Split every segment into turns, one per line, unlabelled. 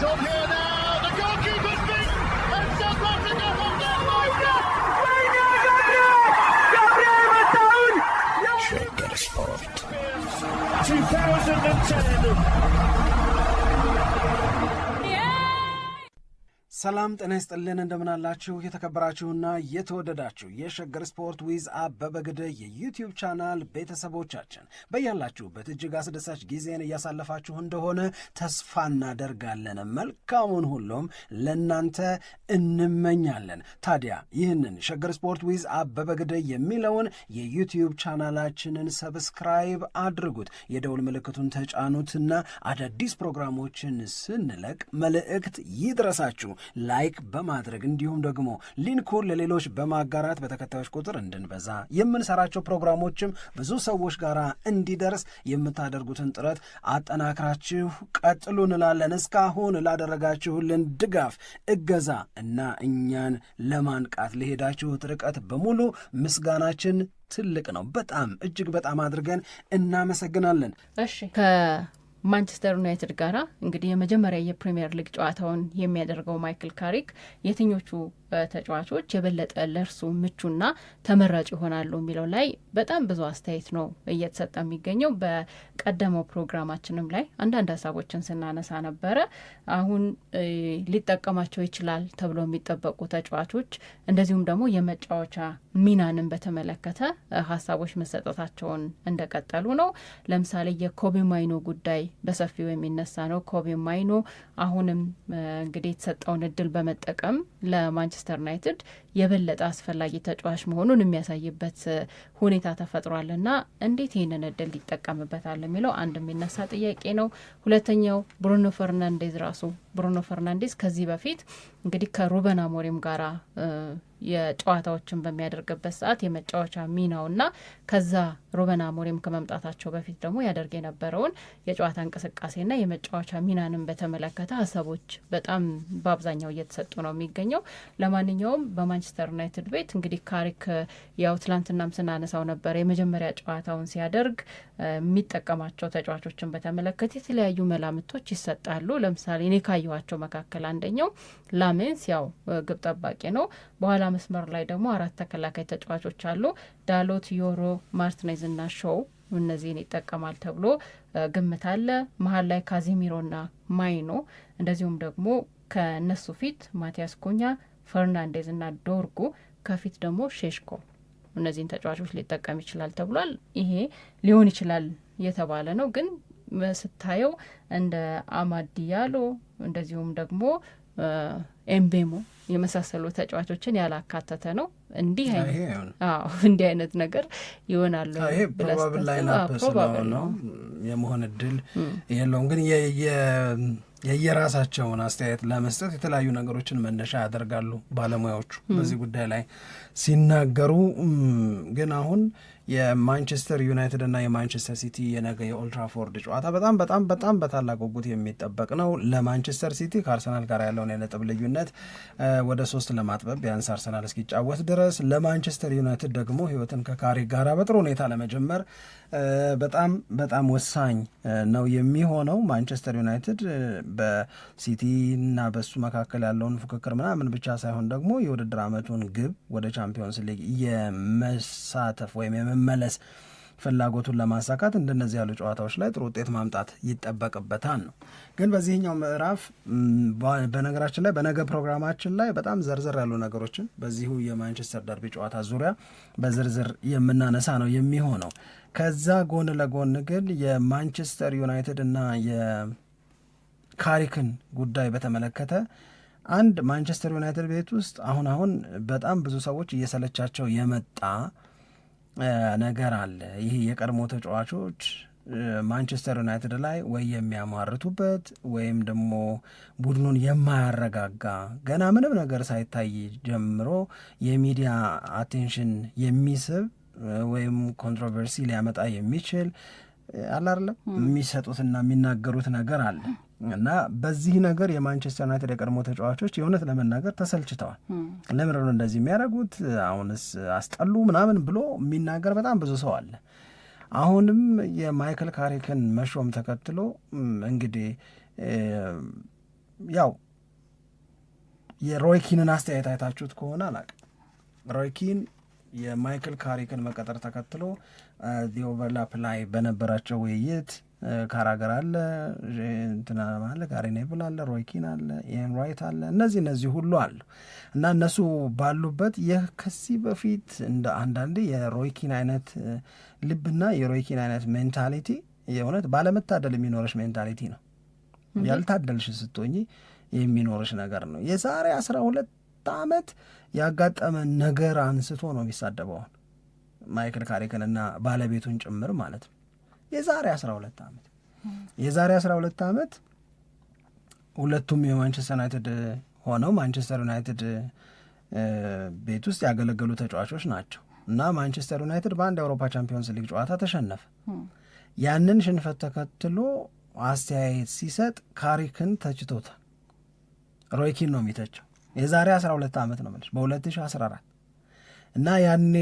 It's on here now. The goalkeeper's beaten, and South Africa have done
Shagger Sport
2010.
ሰላም ጤና ይስጥልን እንደምናላችሁ የተከበራችሁና የተወደዳችሁ የሸገር ስፖርት ዊዝ አበበ ግደይ የዩቲዩብ ቻናል ቤተሰቦቻችን በያላችሁበት እጅግ አስደሳች ጊዜን እያሳለፋችሁ እንደሆነ ተስፋ እናደርጋለን። መልካሙን ሁሉም ለናንተ እንመኛለን። ታዲያ ይህንን ሸገር ስፖርት ዊዝ አበበ ግደይ የሚለውን የዩቲዩብ ቻናላችንን ሰብስክራይብ አድርጉት፣ የደውል ምልክቱን ተጫኑትና አዳዲስ ፕሮግራሞችን ስንለቅ መልእክት ይድረሳችሁ። ላይክ በማድረግ እንዲሁም ደግሞ ሊንኩን ለሌሎች በማጋራት በተከታዮች ቁጥር እንድንበዛ የምንሰራቸው ፕሮግራሞችም ብዙ ሰዎች ጋር እንዲደርስ የምታደርጉትን ጥረት አጠናክራችሁ ቀጥሉ እንላለን። እስካሁን ላደረጋችሁልን ድጋፍ፣ እገዛ እና እኛን ለማንቃት ለሄዳችሁት ርቀት በሙሉ ምስጋናችን ትልቅ ነው። በጣም እጅግ በጣም አድርገን እናመሰግናለን።
እሺ ማንቸስተር ዩናይትድ ጋራ እንግዲህ የመጀመሪያ የፕሪሚየር ሊግ ጨዋታውን የሚያደርገው ማይክል ካሪክ የትኞቹ ተጫዋቾች የበለጠ ለእርሱ ምቹና ተመራጭ ይሆናሉ የሚለው ላይ በጣም ብዙ አስተያየት ነው እየተሰጠ የሚገኘው። በቀደመው ፕሮግራማችንም ላይ አንዳንድ ሀሳቦችን ስናነሳ ነበረ። አሁን ሊጠቀማቸው ይችላል ተብሎ የሚጠበቁ ተጫዋቾች እንደዚሁም ደግሞ የመጫወቻ ሚናንን በተመለከተ ሀሳቦች መሰጠታቸውን እንደቀጠሉ ነው። ለምሳሌ የኮቢ ማይኖ ጉዳይ በሰፊው የሚነሳ ነው። ኮቢ ማይኖ አሁንም እንግዲህ የተሰጠውን እድል በመጠቀም ለማንቸስተር ዩናይትድ የበለጠ አስፈላጊ ተጫዋች መሆኑን የሚያሳይበት ሁኔታ ተፈጥሯልና እንዴት ይህንን እድል ይጠቀምበታል የሚለው አንድ የሚነሳ ጥያቄ ነው። ሁለተኛው ብሩኖ ፈርናንዴዝ ከዚህ በፊት እንግዲህ ከሩበን አሞሪም ጋራ የጨዋታዎችን በሚያደርግበት ሰዓት የመጫወቻ ሚናውና ከዛ ሩበን አሞሪም ከመምጣታቸው በፊት ደግሞ ያደርግ የነበረውን የጨዋታ እንቅስቃሴና የመጫወቻ ሚናንን በተመለከተ ሀሳቦች በጣም በአብዛኛው እየተሰጡ ነው የሚገኘው። ለማንኛውም በማንቸስተር ዩናይትድ ቤት እንግዲህ ካሪክ ያው ትላንትናም ስናነሳው ነበር የመጀመሪያ ጨዋታውን ሲያደርግ የሚጠቀማቸው ተጫዋቾችን በተመለከተ የተለያዩ መላምቶች ይሰጣሉ። ለምሳሌ እኔ ካየኋቸው መካከል አንደኛው ላሜንስ ያው ግብ ጠባቂ ነው። በኋላ መስመር ላይ ደግሞ 4 ተከላካይ ተጫዋቾች አሉ። ዳሎት፣ ዮሮ፣ ማርቲኔዝ እና ሾው እነዚህን ይጠቀማል ተብሎ ግምት አለ። መሀል ላይ ካዚሚሮና ማይኖ እንደዚሁም ደግሞ ከነሱ ፊት ማቲያስ ኩኛ፣ ፈርናንዴዝ እና ዶርጉ ከፊት ደግሞ ሼሽኮ እነዚህን ተጫዋቾች ሊጠቀም ይችላል ተብሏል። ይሄ ሊሆን ይችላል የተባለ ነው። ግን ስታየው እንደ አማድ ዲያሎ እንደዚሁም ደግሞ ኤምቤሞ የመሳሰሉ ተጫዋቾችን ያላካተተ ነው። እንዲህ አይነት ነገር ይሆናሉ።
ይሄ ፕሮባብል ላይን ነው የመሆን እድል የለውም። ግን የየራሳቸውን አስተያየት ለመስጠት የተለያዩ ነገሮችን መነሻ ያደርጋሉ ባለሙያዎቹ በዚህ ጉዳይ ላይ ሲናገሩ። ግን አሁን የማንቸስተር ዩናይትድ እና የማንቸስተር ሲቲ የነገ የኦልትራፎርድ ጨዋታ በጣም በጣም በጣም በታላቅ ጉጉት የሚጠበቅ ነው። ለማንቸስተር ሲቲ ከአርሰናል ጋር ያለውን የነጥብ ልዩነት ወደ 3 ለማጥበብ ቢያንስ አርሰናል እስኪጫወት ድረስ፣ ለማንቸስተር ዩናይትድ ደግሞ ህይወትን ከካሪክ ጋር በጥሩ ሁኔታ ለመጀመር በጣም በጣም ወሳኝ ነው የሚሆነው። ማንቸስተር ዩናይትድ በሲቲ እና በሱ መካከል ያለውን ፉክክር ምናምን ብቻ ሳይሆን ደግሞ የውድድር ዓመቱን ግብ ወደ ቻምፒዮንስ ሊግ የመሳተፍ ወይም የመመለስ ፍላጎቱን ለማሳካት እንደነዚህ ያሉ ጨዋታዎች ላይ ጥሩ ውጤት ማምጣት ይጠበቅበታል ነው። ግን በዚህኛው ምዕራፍ በነገራችን ላይ በነገ ፕሮግራማችን ላይ በጣም ዘርዘር ያሉ ነገሮችን በዚሁ የማንቸስተር ደርቢ ጨዋታ ዙሪያ በዝርዝር የምናነሳ ነው የሚሆነው። ከዛ ጎን ለጎን ግን የማንቸስተር ዩናይትድ እና የካሪክን ጉዳይ በተመለከተ አንድ ማንቸስተር ዩናይትድ ቤት ውስጥ አሁን በጣም ብዙ ሰዎች እየሰለቻቸው የመጣ ነገር አለ። ይህ የቀድሞ ተጫዋቾች ማንቸስተር ዩናይትድ ላይ ወይ የሚያማርቱበት ወይም ደግሞ ቡድኑን የማያረጋጋ ገና ምንም ነገር ሳይታይ ጀምሮ የሚዲያ አቴንሽን የሚስብ ወይም ኮንትሮቨርሲ ሊያመጣ የሚችል አላርለም የሚሰጡትና የሚናገሩት ነገር አለ እና በዚህ ነገር የማንቸስተር ዩናይትድ የቀድሞ ተጫዋቾች የእውነት ለመናገር ተሰልችተዋል። ለምን ነው እንደዚህ የሚያደርጉት? አሁንስ አስጠሉ ምናምን ብሎ የሚናገር በጣም ብዙ ሰው አለ። አሁንም የማይክል ካሪክን መሾም ተከትሎ እንግዲህ ያው የሮይኪንን አስተያየት አይታችሁት ከሆነ አላውቅም፣ ሮይኪን የማይክል ካሪክን መቀጠር ተከትሎ ኦቨርላፕ ላይ በነበራቸው ውይይት ካራገር አለ፣ እንትና አለ፣ ጋሪ ኔቭል አለ፣ ሮይኪን አለ፣ ኢያን ራይት አለ፣ እነዚህ ሁሉ አሉ እና እነሱ ባሉበት ከዚህ በፊት እንደ አንዳንዴ የሮይኪን አይነት ልብና የሮይኪን አይነት ሜንታሊቲ የእውነት ባለመታደል የሚኖረሽ ሜንታሊቲ ነው። ያልታደልሽ ስትሆኚ የሚኖርሽ ነገር ነው። የዛሬ 12 ዓመት ያጋጠመ ነገር አንስቶ ነው የሚሳደበውን ማይክል ካሪክንና ባለቤቱን ጭምር ማለት ነው። የዛሬ 12 ዓመት ሁለቱም የማንቸስተር ዩናይትድ ሆነው ማንቸስተር ዩናይትድ ቤት ውስጥ ያገለገሉ ተጫዋቾች ናቸው እና ማንቸስተር ዩናይትድ በአንድ የአውሮፓ ቻምፒዮንስ ሊግ ጨዋታ ተሸነፈ። ያንን ሽንፈት ተከትሎ አስተያየት ሲሰጥ ካሪክን ተችቶታል። ሮይኪን ነው የሚተቸው። የዛሬ 12 ዓመት ነው የምልሽ በ2014 እና ያኔ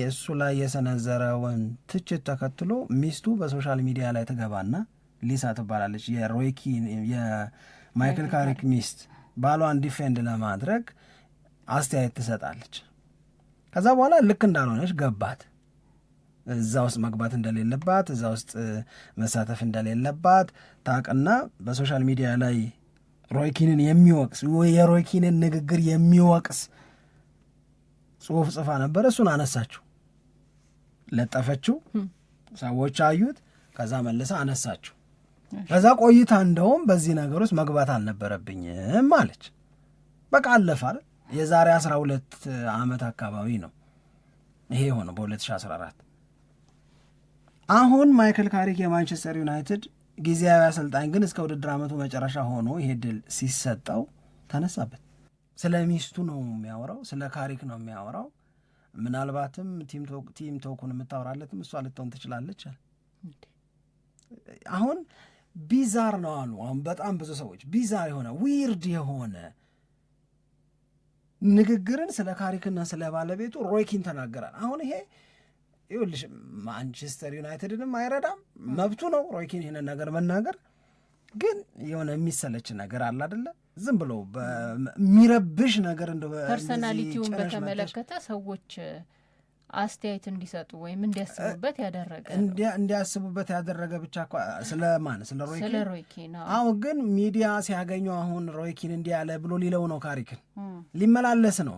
እሱ ላይ የሰነዘረውን ትችት ተከትሎ ሚስቱ በሶሻል ሚዲያ ላይ ትገባና ሊሳ ትባላለች፣ የሮይኪን የማይክል ካሪክ ሚስት ባሏን ዲፌንድ ለማድረግ አስተያየት ትሰጣለች። ከዛ በኋላ ልክ እንዳልሆነች ገባት። እዛ ውስጥ መግባት እንደሌለባት፣ እዛ ውስጥ መሳተፍ እንደሌለባት ታውቅና በሶሻል ሚዲያ ላይ ሮይኪንን የሚወቅስ የሮይኪንን ንግግር የሚወቅስ ጽሑፍ ጽፋ ነበር። እሱን አነሳችው፣ ለጠፈችው፣ ሰዎች አዩት፣ ከዛ መልሳ አነሳችው። ከዛ ቆይታ እንደውም በዚህ ነገር ውስጥ መግባት አልነበረብኝም አለች። በቃ አለፋል። የዛሬ 12 ዓመት አካባቢ ነው ይሄ የሆነው በ2014። አሁን ማይክል ካሪክ የማንቸስተር ዩናይትድ ጊዜያዊ አሰልጣኝ ግን እስከ ውድድር ዓመቱ መጨረሻ ሆኖ ይሄ ድል ሲሰጠው ተነሳበት። ስለ ሚስቱ ነው የሚያወራው፣ ስለ ካሪክ ነው የሚያወራው። ምናልባትም ቲም ቶኩን የምታወራለትም እሷ ልትሆን ትችላለች። አሁን ቢዛር ነው አሉ። አሁን በጣም ብዙ ሰዎች ቢዛር የሆነ ዊርድ የሆነ ንግግርን ስለ ካሪክና ስለ ባለቤቱ ሮይኪን ተናገራል። አሁን ይሄ ይኸውልሽ ማንቸስተር ዩናይትድንም አይረዳም፣ መብቱ ነው ሮይኪን ይህንን ነገር መናገር። ግን የሆነ የሚሰለች ነገር አለ አይደለ? ዝም ብሎ በሚረብሽ ነገር እንደ
ፐርሰናሊቲውን በተመለከተ ሰዎች አስተያየት እንዲሰጡ ወይም እንዲያስቡበት ያደረገ ብቻ ስለማን ስለ ሮይኪን አዎ። ግን ሚዲያ ሲያገኘው አሁን ሮይኪን እንዲህ ያለ ብሎ ሊለው ነው፣ ካሪክን ሊመላለስ ነው።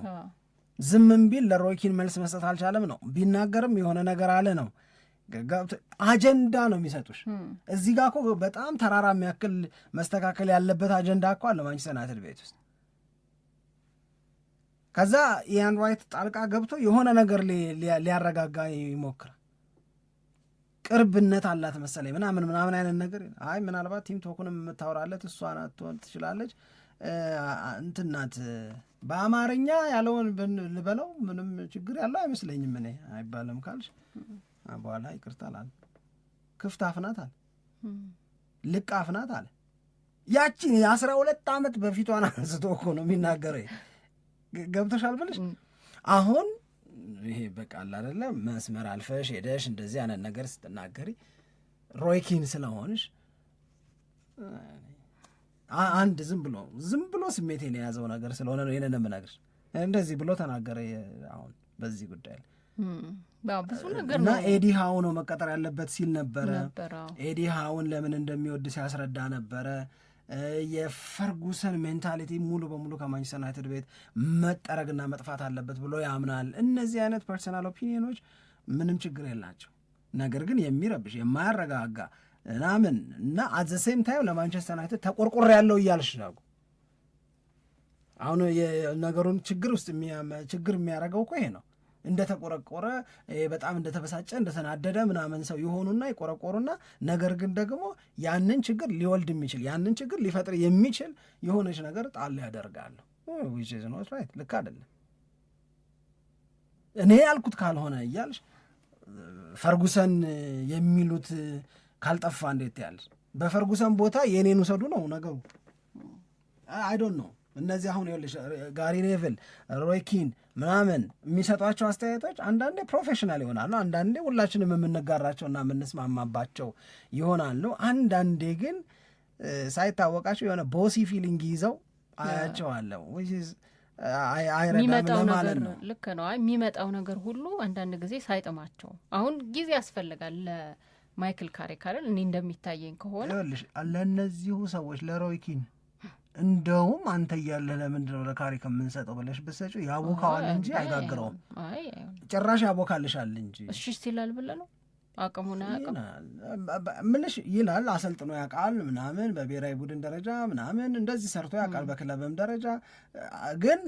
ዝምም ቢል ለሮይኪን መልስ መስጠት አልቻለም ነው፣ ቢናገርም የሆነ ነገር አለ ነው። አጀንዳ ነው የሚሰጡሽ። እዚህ ጋር እኮ በጣም ተራራ የሚያክል መስተካከል ያለበት አጀንዳ እኮ አለ ማንቸስተር ዩናይትድ ቤት ውስጥ። ከዛ ኢያን ራይት ጣልቃ ገብቶ የሆነ ነገር ሊያረጋጋ ይሞክራል። ቅርብነት አላት መሰለኝ ምናምን አይነት ነገር። አይ ምናልባት ቲም ቶኩንም የምታወራለት እሷ ናት ትሆን ትችላለች፣ እንትናት በአማርኛ ያለውን ልበለው ምንም ችግር ያለው አይመስለኝም። እኔ አይባልም ካልሽ በኋላ ይቅርታል አለ። ክፍት አፍናት አለ፣ ልቅ አፍናት አለ። ያቺን የ12 ዓመት በፊቷን አንስቶ እኮ ነው የሚናገረው። ገብቶሻል ብለሽ አሁን ይሄ በቃል አይደለ መስመር አልፈሽ ሄደሽ እንደዚህ አይነት ነገር ስትናገሪ ሮይኪን ስለሆንሽ አንድ ዝም ብሎ ስሜቴን የያዘው ነገር ስለሆነ ነው ይሄንን የምነግርሽ። እንደዚህ ብሎ ተናገረ አሁን በዚህ ጉዳይ ላይ እና ኤዲ ሃው ነው መቀጠር ያለበት ሲል ነበረ። ኤዲ ሃውን ለምን እንደሚወድ ሲያስረዳ ነበረ። የፈርጉሰን ሜንታሊቲ ሙሉ በሙሉ ከማንቸስተር ዩናይትድ ቤት መጠረግና መጥፋት አለበት ብሎ ያምናል። እነዚህ አይነት ፐርሰናል ኦፒኒዮኖች ምንም ችግር የላቸው፣ ነገር ግን የሚረብሽ የማያረጋጋ ምናምን እና አት ዘ ሴም ታይም ለማንቸስተር ዩናይትድ ተቆርቆር ያለው እያልሽ ነው። አሁን የነገሩን ችግር ውስጥ ችግር የሚያደርገው እኮ ይሄ ነው። እንደተቆረቆረ በጣም እንደተበሳጨ እንደተናደደ ምናምን ሰው የሆኑና ይቆረቆሩና ነገር ግን ደግሞ ያንን ችግር ሊወልድ የሚችል ያንን ችግር ሊፈጥር የሚችል የሆነች ነገር ጣል ያደርጋሉ። which is not right፣ ልክ አይደለም። እኔ ያልኩት ካልሆነ እያልሽ ፈርጉሰን የሚሉት ካልጠፋ እንዴት ያለሽ በፈርጉሰን ቦታ የኔን ውሰዱ ነው ነገሩ። አይ ዶንት ኖ እነዚህ አሁን ይኸውልሽ ጋሪ ኔቭል ሮይኪን ምናምን የሚሰጧቸው አስተያየቶች አንዳንዴ ፕሮፌሽናል ይሆናሉ፣ አንዳንዴ ሁላችንም የምንጋራቸውና የምንስማማባቸው ይሆናሉ። አንዳንዴ ግን
ሳይታወቃቸው የሆነ ቦሲ ፊሊንግ ይዘው አያቸዋለሁ
የሚመጣው ነገር ነው። ልክ ነው። የሚመጣው ነገር ሁሉ አንዳንድ ጊዜ ሳይጥማቸው አሁን ጊዜ ያስፈልጋል ለማይክል ካሪክ አይደል? እኔ እንደሚታየኝ ከሆነ
ለእነዚሁ ሰዎች ለሮይኪን እንደውም አንተ እያለ ለምንድነው ለካሪክ የምንሰጠው ብለሽ ብትሰጪው ያቦካዋል እንጂ አይጋግረውም። ጭራሽ ያቦካልሻል እንጂ
እሺ ይላል ብለህ ነው አቅሙን አያውቅም
ምንሽ ይላል። አሰልጥኖ ያውቃል ምናምን በብሔራዊ ቡድን ደረጃ ምናምን እንደዚህ ሰርቶ ያውቃል በክለብም ደረጃ ግን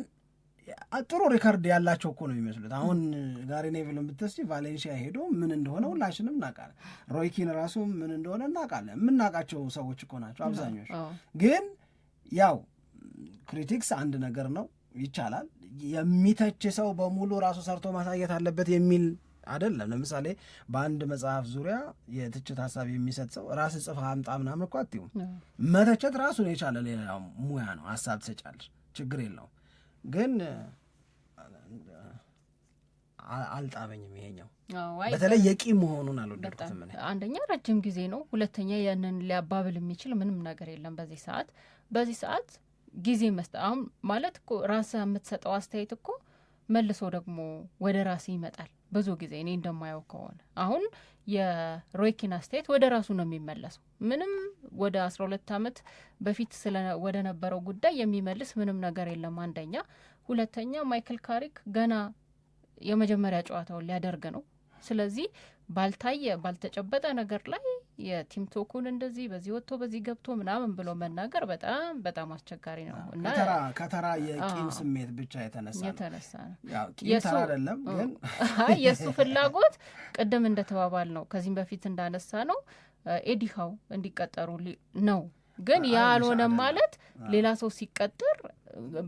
ጥሩ ሪከርድ ያላቸው እኮ ነው የሚመስሉት። አሁን ጋሪ ኔቪልን ብትወስጂ ቫሌንሺያ ሄዶ ምን እንደሆነ ሁላችንም እናውቃለን። ሮይኪን ራሱ ምን እንደሆነ እናውቃለን። የምናውቃቸው ሰዎች እኮ ናቸው አብዛኞች። ግን ያው ክሪቲክስ አንድ ነገር ነው ይቻላል። የሚተች ሰው በሙሉ ራሱ ሰርቶ ማሳየት አለበት የሚል አይደለም። ለምሳሌ በአንድ መጽሐፍ ዙሪያ የትችት ሀሳብ የሚሰጥ ሰው ራስ ጽፈህ አምጣ ምናምን እኮ አትይውም። መተቸት ራሱን የቻለ ሌላ ሙያ ነው። ሀሳብ ትሰጫለሽ፣ ችግር የለውም። ግን አልጣመኝም ይሄኛው በተለይ የቂም መሆኑን አልወደድኩትም።
አንደኛ ረጅም ጊዜ ነው፣ ሁለተኛ ያንን ሊያባብል የሚችል ምንም ነገር የለም። በዚህ ሰዓት ጊዜ መስጠት አሁን ማለት እኮ ራስህ የምትሰጠው አስተያየት እኮ መልሶ ደግሞ ወደ ራስህ ይመጣል። ብዙ ጊዜ እኔ እንደማየው ከሆነ አሁን የሮይኪን አስተያየት ወደ ራሱ ነው የሚመለሰው። ምንም ወደ 12 ዓመት በፊት ወደ ነበረው ጉዳይ የሚመልስ ምንም ነገር የለም። አንደኛ። ሁለተኛ ማይክል ካሪክ ገና የመጀመሪያ ጨዋታውን ሊያደርግ ነው። ስለዚህ ባልተጨበጠ ነገር ላይ የቲም ቶኩን እንደዚህ በዚህ ወጥቶ በዚህ ገብቶ ምናምን ብሎ መናገር በጣም በጣም አስቸጋሪ ነው እና
ከተራ የቂም ስሜት ብቻ የተነሳ ነው። ቂም ተራ አይደለም ግን
የእሱ ፍላጎት ቅድም እንደተባባል ነው ከዚህም በፊት እንዳነሳ ነው ኤዲሃው እንዲቀጠሩ ነው። ግን ያልሆነም ማለት ሌላ ሰው ሲቀጥር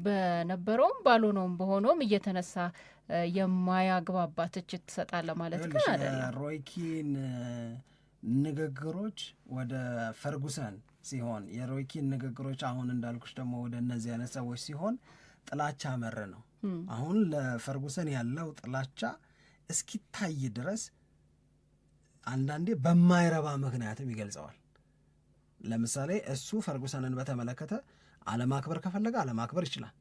በነበረውም ባልሆነውም በሆነውም እየተነሳ የማያግባባ ትችት ትሰጣለህ ማለት ግን አይደለም።
ሮይኪን ንግግሮች ወደ ፈርጉሰን ሲሆን የሮይኪን ንግግሮች አሁን እንዳልኩሽ ደግሞ ወደ እነዚህ አይነት ሰዎች ሲሆን ጥላቻ መር ነው። አሁን ለፈርጉሰን ያለው ጥላቻ እስኪታይ ድረስ አንዳንዴ በማይረባ ምክንያትም ይገልጸዋል። ለምሳሌ እሱ ፈርጉሰንን በተመለከተ አለማክበር ከፈለገ አለማክበር ይችላል።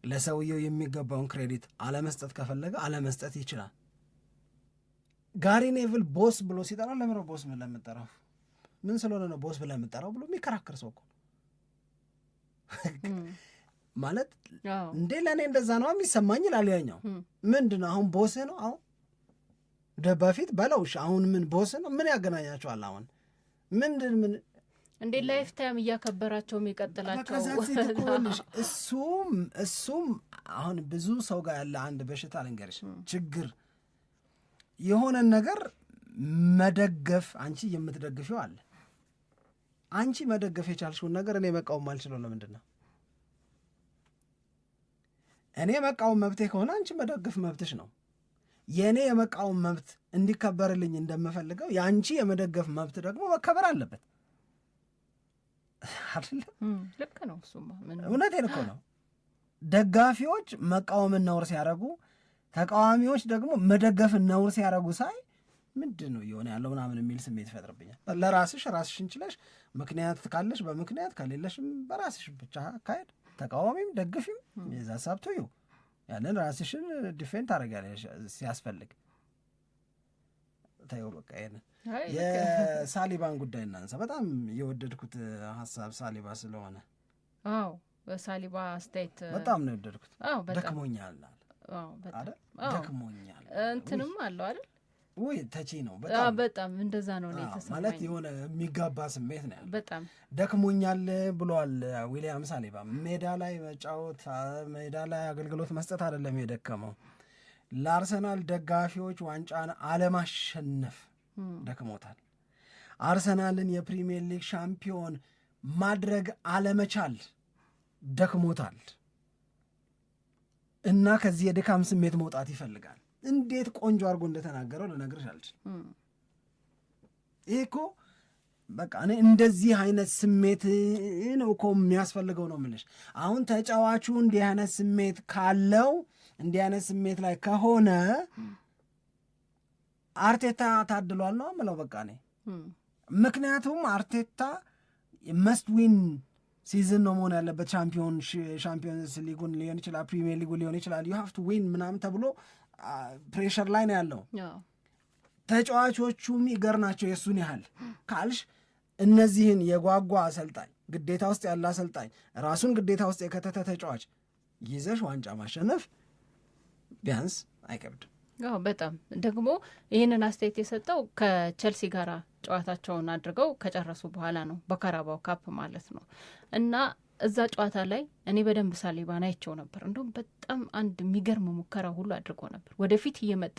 ለሰውየው የሚገባውን ክሬዲት አለመስጠት ከፈለገ አለመስጠት ይችላል። ጋሪ ኔቪል ቦስ ብሎ ሲጠራው ለምነው ቦስ ብለህ የምጠራው ምን ስለሆነ ነው ቦስ ብለህ የምጠራው ብሎ የሚከራከር ሰው እኮ ማለት እንዴ ለእኔ እንደዛ ነው የሚሰማኝ ይላል። ያኛው ምንድን ነው አሁን ቦስህ ነው አሁን በፊት በለውሽ አሁን ምን ቦስህ ነው ምን ያገናኛቸዋል? አሁን ምን
እንዴ ላይፍ ታይም እያከበራቸው የሚቀጥላቸው
እሱም አሁን ብዙ ሰው ጋር ያለ አንድ በሽታ ልንገርሽ ችግር የሆነን ነገር መደገፍ አንቺ የምትደግፊው አለ። አንቺ መደገፍ የቻልሽውን ነገር እኔ መቃወም አልችለው ለምንድን ነው? እኔ መቃወም መብቴ ከሆነ አንቺ መደገፍ መብትሽ ነው። የእኔ የመቃወም መብት እንዲከበርልኝ እንደምፈልገው የአንቺ የመደገፍ መብት ደግሞ መከበር አለበት።
ልክ ነው። እሱማ
እውነቴን እኮ ነው። ደጋፊዎች መቃወምን ነውር ሲያደርጉ፣ ተቃዋሚዎች ደግሞ መደገፍን ነውር ሲያደርጉ ሳይ ምንድን ነው እየሆነ ያለው ምናምን የሚል ስሜት ይፈጥርብኛል። ለራስሽ ራስሽን ችለሽ ምክንያት ካለሽ በምክንያት ከሌለሽም በራስሽ ብቻ አካሄድ ተቃዋሚም ደግፊም የዛ ሳብቶ ያንን ራስሽን ዲፌንድ ታደርጊያለሽ ሲያስፈልግ። ታየው በቃ ይሄንን የሳሊባን ጉዳይ እናንሳ። በጣም የወደድኩት ሀሳብ ሳሊባ ስለሆነ
ሳሊባ አስተያየት
በጣም ነው የወደድኩት። ደክሞኛል አይደል? ደክሞኛል
እንትንም አለው አይደል?
ወይ ተቺ ነው
በጣም እንደዛ ነው የተሰማኝ።
ማለት የሆነ የሚጋባ ስሜት ነው ያለው።
በጣም
ደክሞኛል ብሏል ዊሊያም ሳሊባ። ሜዳ ላይ መጫወት ሜዳ ላይ አገልግሎት መስጠት አይደለም የደከመው፣ ለአርሰናል ደጋፊዎች ዋንጫን አለማሸነፍ ደክሞታል። አርሰናልን የፕሪሚየር ሊግ ሻምፒዮን ማድረግ አለመቻል ደክሞታል እና ከዚህ የድካም ስሜት መውጣት ይፈልጋል። እንዴት ቆንጆ አድርጎ እንደተናገረው ልነግርሽ አልችልም። ይሄ እኮ በቃ እኔ እንደዚህ አይነት ስሜት ነው እኮ የሚያስፈልገው ነው የምልሽ። አሁን ተጫዋቹ እንዲህ አይነት ስሜት ካለው እንዲህ አይነት ስሜት ላይ ከሆነ አርቴታ ታድሏል ነው የምለው በቃ እኔ። ምክንያቱም አርቴታ መስት ዊን ሲዝን ነው መሆን ያለበት። ቻምፒዮንስ ሊጉን ሊሆን ይችላል፣ ፕሪሚየር ሊጉን ሊሆን ይችላል። ዩ ሃቭ ቱ ዊን ምናምን ተብሎ ፕሬሸር ላይ ነው ያለው። ተጫዋቾቹም ይገር ናቸው የእሱን ያህል ካልሽ እነዚህን የጓጓ አሰልጣኝ፣ ግዴታ ውስጥ ያለ አሰልጣኝ፣ ራሱን ግዴታ ውስጥ የከተተ ተጫዋች ይዘሽ ዋንጫ ማሸነፍ ቢያንስ አይከብድም።
በጣም ደግሞ ይህንን አስተያየት የሰጠው ከቸልሲ ጋር ጨዋታቸውን አድርገው ከጨረሱ በኋላ ነው፣ በካራባው ካፕ ማለት ነው። እና እዛ ጨዋታ ላይ እኔ በደንብ ሳሊባን አይቼው ነበር። እንደውም በጣም አንድ የሚገርም ሙከራ ሁሉ አድርጎ ነበር። ወደፊት እየመጣ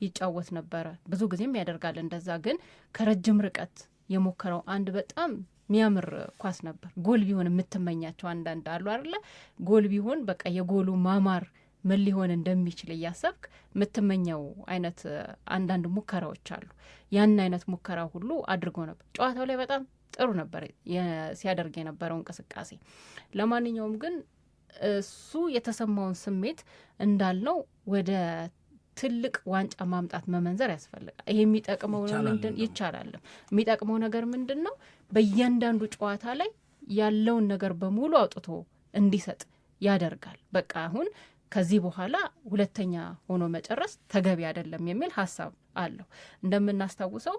ይጫወት ነበረ፣ ብዙ ጊዜም ያደርጋል እንደዛ። ግን ከረጅም ርቀት የሞከረው አንድ በጣም የሚያምር ኳስ ነበር። ጎል ቢሆን የምትመኛቸው አንዳንድ አሉ አይደለ? ጎል ቢሆን በቃ የጎሉ ማማር ምን ሊሆን እንደሚችል እያሰብክ የምትመኘው አይነት አንዳንድ ሙከራዎች አሉ። ያን አይነት ሙከራ ሁሉ አድርጎ ነበር። ጨዋታው ላይ በጣም ጥሩ ነበር ሲያደርግ የነበረው እንቅስቃሴ። ለማንኛውም ግን እሱ የተሰማውን ስሜት እንዳልነው ወደ ትልቅ ዋንጫ ማምጣት መመንዘር ያስፈልጋል። ይሄ የሚጠቅመው ይቻላል። የሚጠቅመው ነገር ምንድን ነው? በእያንዳንዱ ጨዋታ ላይ ያለውን ነገር በሙሉ አውጥቶ እንዲሰጥ ያደርጋል። በቃ አሁን ከዚህ በኋላ ሁለተኛ ሆኖ መጨረስ ተገቢ አይደለም የሚል ሀሳብ አለው። እንደምናስታውሰው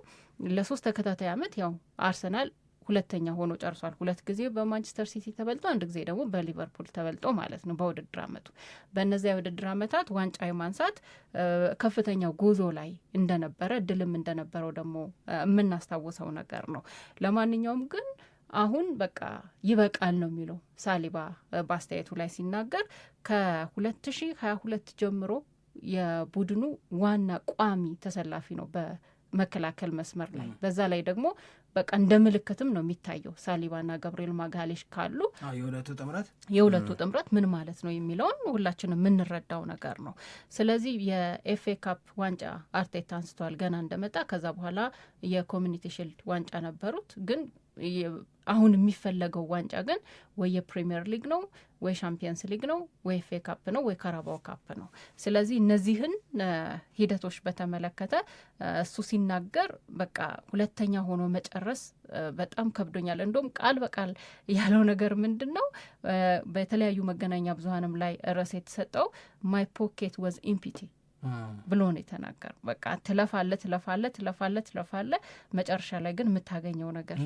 ለ3 ተከታታይ ዓመት ያው አርሰናል ሁለተኛ ሆኖ ጨርሷል። 2 ጊዜ በማንቸስተር ሲቲ ተበልጦ፣ 1 ጊዜ ደግሞ በሊቨርፑል ተበልጦ ማለት ነው በውድድር ዓመቱ። በእነዚያ የውድድር ዓመታት ዋንጫ የማንሳት ከፍተኛው ጉዞ ላይ እንደነበረ ድልም እንደነበረው ደግሞ የምናስታውሰው ነገር ነው። ለማንኛውም ግን አሁን በቃ ይበቃል ነው የሚለው ሳሊባ በአስተያየቱ ላይ ሲናገር። ከ2022 ጀምሮ የቡድኑ ዋና ቋሚ ተሰላፊ ነው በመከላከል መስመር ላይ። በዛ ላይ ደግሞ በቃ እንደ ምልክትም ነው የሚታየው። ሳሊባና ገብርኤል ማጋሌሽ ካሉ የሁለቱ ጥምረት ምን ማለት ነው የሚለውን ሁላችንም የምንረዳው ነገር ነው። ስለዚህ የኤፍኤ ካፕ ዋንጫ አርቴታ አንስተዋል ገና እንደመጣ። ከዛ በኋላ የኮሚኒቲ ሺልድ ዋንጫ ነበሩት። ግን አሁን የሚፈለገው ዋንጫ ግን ወይ የፕሪሚየር ሊግ ነው ወይ ሻምፒየንስ ሊግ ነው ወይ ኤፍኤ ካፕ ነው ወይ ካራባው ካፕ ነው። ስለዚህ እነዚህን ሂደቶች በተመለከተ እሱ ሲናገር በቃ ሁለተኛ ሆኖ መጨረስ በጣም ከብዶኛል። እንደውም ቃል በቃል ያለው ነገር ምንድን ነው? በተለያዩ መገናኛ ብዙሃንም ላይ ርዕስ የተሰጠው ማይ ፖኬት ወዝ ኢምፒቲ ብሎ ነው የተናገር። በቃ ትለፋለ መጨረሻ ላይ ግን የምታገኘው ነገር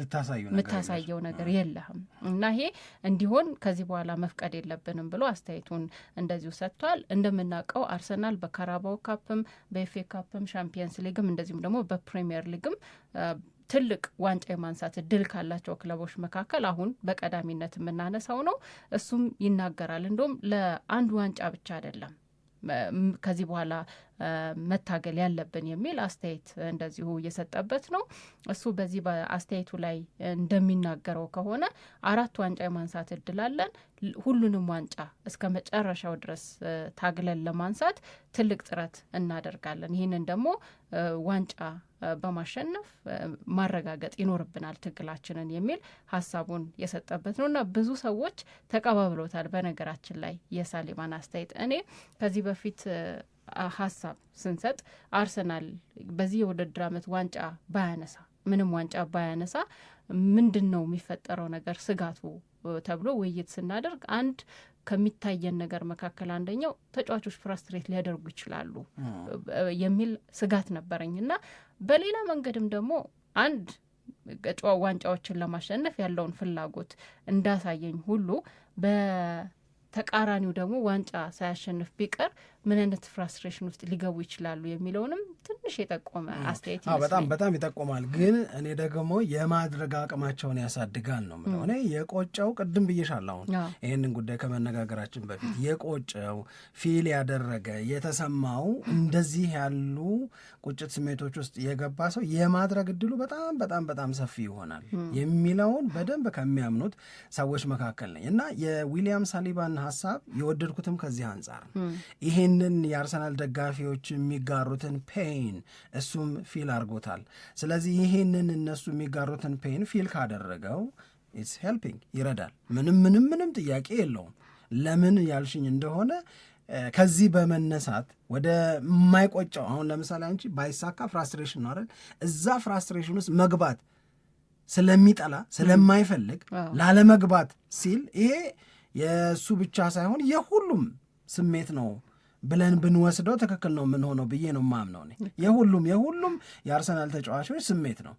የምታሳየው ነገር የለህም። እና ይሄ እንዲሆን ከዚህ በኋላ መፍቀድ የለብንም ብሎ አስተያየቱን እንደዚሁ ሰጥቷል። እንደምናውቀው አርሰናል በካራባው ካፕም በኤፍኤ ካፕም ሻምፒየንስ ሊግም እንደዚሁም ደግሞ በፕሪሚየር ሊግም ትልቅ ዋንጫ የማንሳት እድል ካላቸው ክለቦች መካከል አሁን በቀዳሚነት የምናነሳው ነው። እሱም ይናገራል። እንደውም ለአንድ ዋንጫ ብቻ አይደለም ከዚህ በኋላ መታገል ያለብን የሚል አስተያየት እንደዚሁ እየሰጠበት ነው። እሱ በዚህ በአስተያየቱ ላይ እንደሚናገረው ከሆነ 4 ዋንጫ የማንሳት እድል አለን። ሁሉንም ዋንጫ እስከ መጨረሻው ድረስ ታግለን ለማንሳት ትልቅ ጥረት እናደርጋለን። ይህንን ደግሞ ዋንጫ በማሸነፍ ማረጋገጥ ይኖርብናል ትግላችንን የሚል ሀሳቡን የሰጠበት ነው እና ብዙ ሰዎች ተቀባብሎታል። በነገራችን ላይ የሳሊባን አስተያየት እኔ ከዚህ በፊት ሀሳብ ስንሰጥ አርሰናል በዚህ የውድድር ዓመት ዋንጫ ባያነሳ ምንም ዋንጫ ባያነሳ ምንድን ነው የሚፈጠረው ነገር ስጋቱ ተብሎ ውይይት ስናደርግ አንድ ከሚታየን ነገር መካከል አንደኛው ተጫዋቾች ፍራስትሬት ሊያደርጉ ይችላሉ የሚል ስጋት ነበረኝ እና በሌላ መንገድም ደግሞ አንድ ዋንጫዎችን ለማሸነፍ ያለውን ፍላጎት እንዳሳየኝ ሁሉ በተቃራኒው ደግሞ ዋንጫ ሳያሸንፍ ቢቀር ምን አይነት ፍራስትሬሽን ውስጥ ሊገቡ ይችላሉ የሚለውንም ትንሽ የጠቆመ አስተያየት ይመስለኛል።
በጣም ይጠቆማል። ግን እኔ ደግሞ የማድረግ አቅማቸውን ያሳድጋል ነው የምለው። እኔ የቆጨው ቅድም ብዬሻለሁ፣ አሁን ይህንን ጉዳይ ከመነጋገራችን በፊት የቆጨው ፊል ያደረገ የተሰማው እንደዚህ ያሉ ቁጭት ስሜቶች ውስጥ የገባ ሰው የማድረግ እድሉ በጣም በጣም በጣም ሰፊ ይሆናል የሚለውን በደንብ ከሚያምኑት ሰዎች መካከል ነኝ እና የዊሊያም ሳሊባን ሀሳብ የወደድኩትም ከዚህ አንጻር ነው። ይህንን የአርሰናል ደጋፊዎች የሚጋሩትን ፔን እሱም ፊል አድርጎታል። ስለዚህ ይህንን እነሱ የሚጋሩትን ፔን ፊል ካደረገው ኢትስ ሄልፒንግ ይረዳል። ምንም ጥያቄ የለውም። ለምን ያልሽኝ እንደሆነ ከዚህ በመነሳት ወደ ማይቆጨው አሁን ለምሳሌ አንቺ ባይሳካ ፍራስትሬሽን ነው አይደል? እዛ ፍራስትሬሽን ውስጥ መግባት ስለሚጠላ ስለማይፈልግ ላለመግባት ሲል ይሄ የእሱ ብቻ ሳይሆን የሁሉም ስሜት ነው ብለን ብንወስደው ትክክል ነው የምንሆነው ብዬ ነው የማምነው። የሁሉም የአርሰናል ተጫዋቾች ስሜት ነው።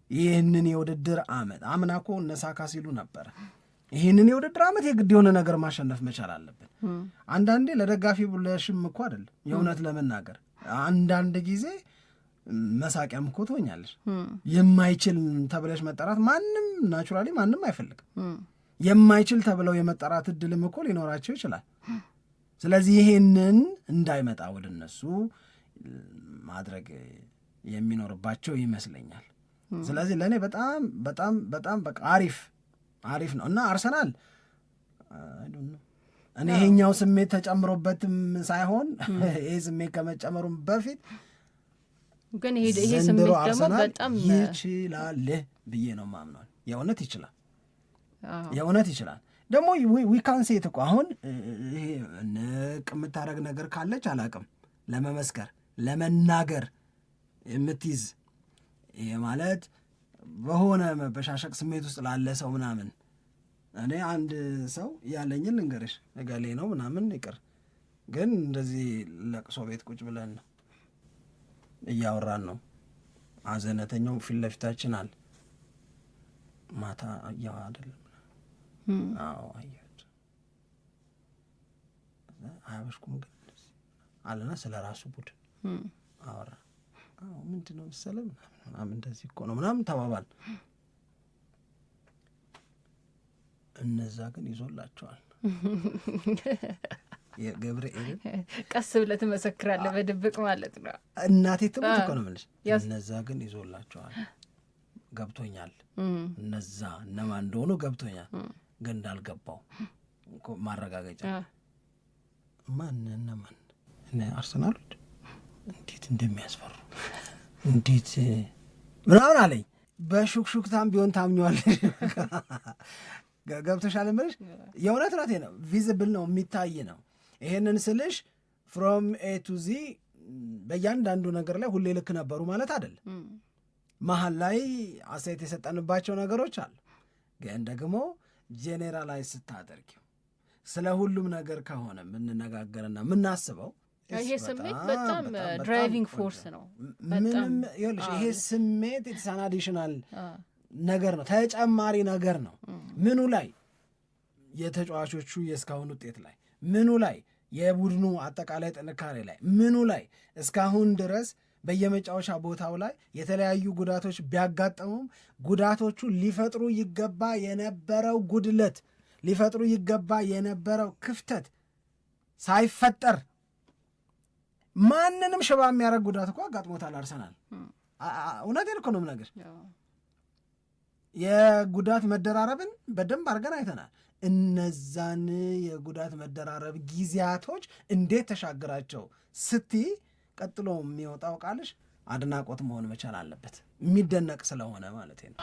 ይህንን የውድድር ዓመት አምና እኮ እነ ሳካ ሲሉ ነበረ ይህንን የውድድር ዓመት የግድ የሆነ ነገር ማሸነፍ መቻል አለብን። አንዳንዴ ለደጋፊ ብለሽም እኮ አይደለም የእውነት ለመናገር አንዳንድ ጊዜ መሳቂያም እኮ ትሆኛለሽ። የማይችል ተብለሽ መጠራት ማንም ናቹራሊ ማንም አይፈልግም። የማይችል ተብለው የመጠራት እድልም እኮ ሊኖራቸው ይችላል። ስለዚህ ይሄንን እንዳይመጣ ወደ እነሱ ማድረግ የሚኖርባቸው ይመስለኛል። ስለዚህ ለእኔ በጣም በጣም በጣም በቃ አሪፍ ነው እና አርሰናል እኔ ይሄኛው ስሜት ተጨምሮበትም ሳይሆን ይሄ ስሜት ከመጨመሩም በፊት
ግን ይሄ ስሜት ደግሞ በጣም
ይችላል ብዬ ነው ማምነው። የእውነት ይችላል ደግሞ ዊካን ሴት እኮ አሁን ይሄ ንቅ የምታደረግ ነገር ካለች አላቅም ለመመስከር ለመናገር የምትይዝ ይሄ ማለት በሆነ መበሻሸቅ ስሜት ውስጥ ላለ ሰው ምናምን እኔ አንድ ሰው ያለኝን ልንገርሽ እገሌ ነው ምናምን ይቅር ግን እንደዚህ ለቅሶ ቤት ቁጭ ብለን ነው እያወራን ነው አዘነተኛው ፊት ለፊታችን አለ ማታ እያዋ አይደለም አዎ አየሁት አያበሽኩም ግን አለና ስለ ራሱ ቡድን አወራ ምንድነው መሰለህ ምናምን እንደዚህ እኮ ነው ምናምን ተባባል። እነዛ ግን ይዞላቸዋል የገብርኤል
ቀስ ብለህ ትመሰክራለህ በድብቅ ማለት ነው።
እናቴ ትሙት እኮ ነው የምልሽ። እነዛ ግን ይዞላቸዋል ገብቶኛል። እነዛ እነማን እንደሆኑ ገብቶኛል ግን እንዳልገባው ማረጋገጫ ማን እነማን እነ አርሰናሎች እንዴት እንደሚያስፈሩ እንዴት ምናምን አለኝ። በሹክሹክታም ቢሆን ታምኘዋለሽ ገብቶሻል እምልሽ የእውነት ናቴ ነው። ቪዚብል ነው የሚታይ ነው። ይሄንን ስልሽ ፍሮም ኤ ቱ ዚ በእያንዳንዱ ነገር ላይ ሁሌ ልክ ነበሩ ማለት አይደለም። መሀል ላይ አስተያየት የሰጠንባቸው ነገሮች አሉ። ግን ደግሞ ጄኔራላይዝ ስታደርጊው ስለ ሁሉም ነገር ከሆነ የምንነጋገርና የምናስበው
ይሄ ስሜት በጣም ድራይቪንግ ፎርስ ነው።
ምንም ይኸውልሽ ይሄ ስሜት ኢትስ አን አዲሽናል ነገር ነው፣ ተጨማሪ ነገር ነው። ምኑ ላይ የተጫዋቾቹ የእስካሁን ውጤት ላይ፣ ምኑ ላይ የቡድኑ አጠቃላይ ጥንካሬ ላይ፣ ምኑ ላይ እስካሁን ድረስ በየመጫወቻ ቦታው ላይ የተለያዩ ጉዳቶች ቢያጋጠሙም ጉዳቶቹ ሊፈጥሩ ይገባ የነበረው ጉድለት ሊፈጥሩ ይገባ የነበረው ክፍተት ሳይፈጠር ማንንም ሽባ የሚያደርግ ጉዳት እኮ አጋጥሞታል አርሰናል። እውነቴን እኮ ነው የምነግርሽ። የጉዳት መደራረብን በደንብ አድርገን አይተናል። እነዛን የጉዳት መደራረብ ጊዜያቶች እንዴት ተሻገራቸው ስትይ ቀጥሎ የሚወጣው ቃልሽ አድናቆት መሆን መቻል አለበት። የሚደነቅ ስለሆነ ማለት ነው።